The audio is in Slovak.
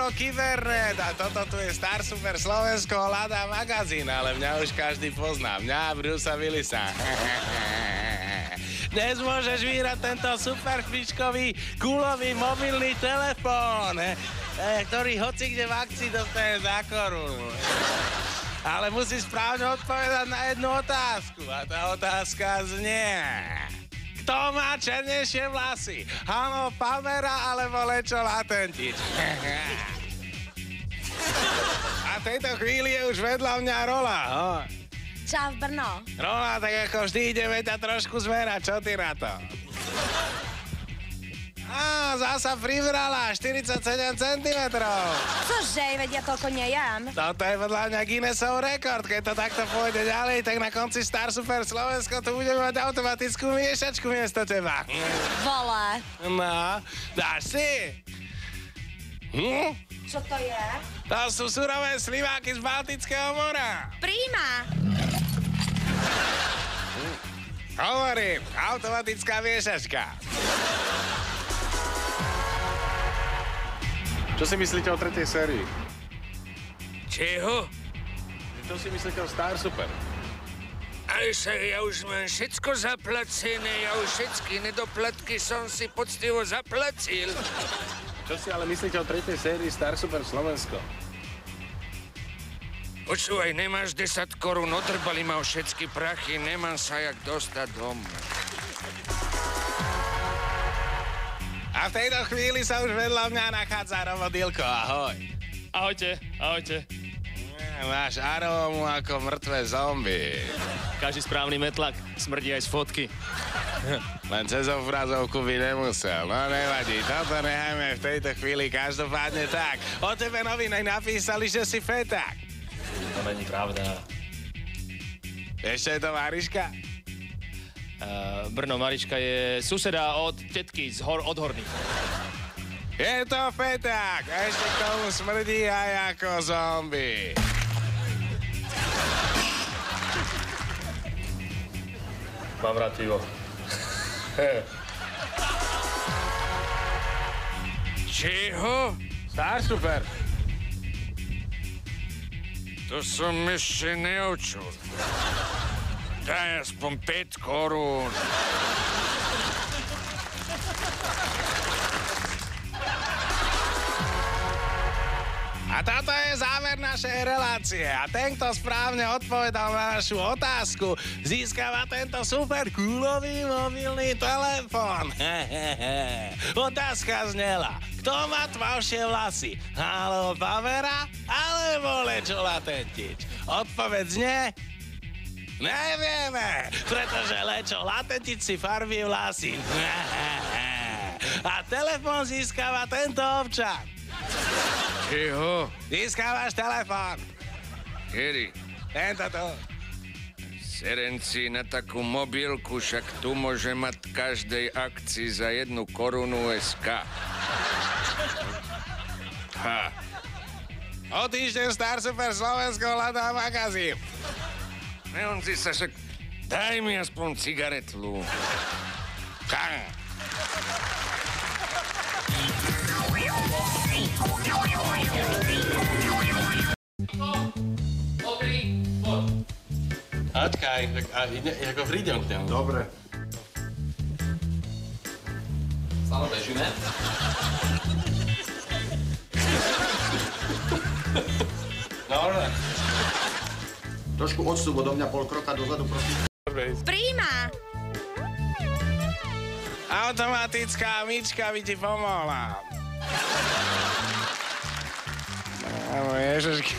Kybernet a toto tu je Star Super Slovensko hľadá magazín, ale mňa už každý pozná. Mňa Brusa Willisa. Dnes môžeš vyhrať tento super špičkový gulový mobilný telefón, ktorý hoci kde v akcii dostane za korunu. Ale musíš správne odpovedať na jednu otázku a tá otázka znie... Kto má černejšie vlasy? Hano Pamera alebo Lečo Latentič? A v tejto chvíli je už vedľa mňa Rola. Čau, Brno. Rola, tak ako vždy ideme ťa trošku zmerať. Čo ty na to? Zasa pribrala 47 cm. Cože, veď ja toľko nejem. Toto je podľa mňa Guinnessov rekord. Keď to takto pôjde ďalej, tak na konci Star Super Slovensko tu budeme mať automatickú miešačku miesto teba. Vole. No, dáš si? Čo to je? To sú surové sliváky z Baltického mora. Príjma. Hovorím, automatická miešačka. Čo si myslíte o tretej sérii? Čeho? Čo si myslíte o Star Super? Ale sa ja už mám všetko zaplacené, ja už všetky nedoplatky som si poctivo zaplacil. Čo si ale myslíte o tretej sérii Star Super Slovensko? Počúvaj, nemáš 10 korún, odrbali ma o všetky prachy, nemám sa jak dostať domov. A v tejto chvíli sa už vedľa mňa nachádza Robo Dilko, ahoj. Ahojte, ahojte. Máš arómu ako mŕtve zombie. Každý správny metlak smrdí aj z fotky. Len cez obrazovku by nemusel. No nevadí, toto nechajme v tejto chvíli každopádne tak. O tebe noviny napísali, že si feták. To není pravda. Ešte je to Mariška? Brno, Marička je suseda od tetky od Horných. Je to feták, a ešte k tomu smrdí aj ako zombie. Mám rád pivo. Čeho? Star Super. To som ešte neočul. Daj aspoň 5 korún. A toto je záver našej relácie. A ten, kto správne odpovedal na našu otázku, získava tento super coolový mobilný telefón. Otázka znela. Kto má tmavšie vlasy? Halo Pavera alebo Lečo Latentič? Odpoveď znie... Nevieme, pretože Lečo Latentič si farbí vlasy. A telefón získava tento občan. Čeho? Získávaš telefón. Kedy? Tento tu. Serem si na takú mobilku, však tu môže mať každej akcii za 1 korunu SK. Ha. O týždeň Star Super Slovensko hľadá magazín. Neonci sa však... Daj mi aspoň cigaretlu. Aťka, ako prídem k nemu. Dobre. Stále bežíme. Dobre. Trošku odstup odo mňa, pol kroka dozadu, prosím. Príjma. Automatická myčka by ti pomohla. No, ježišky.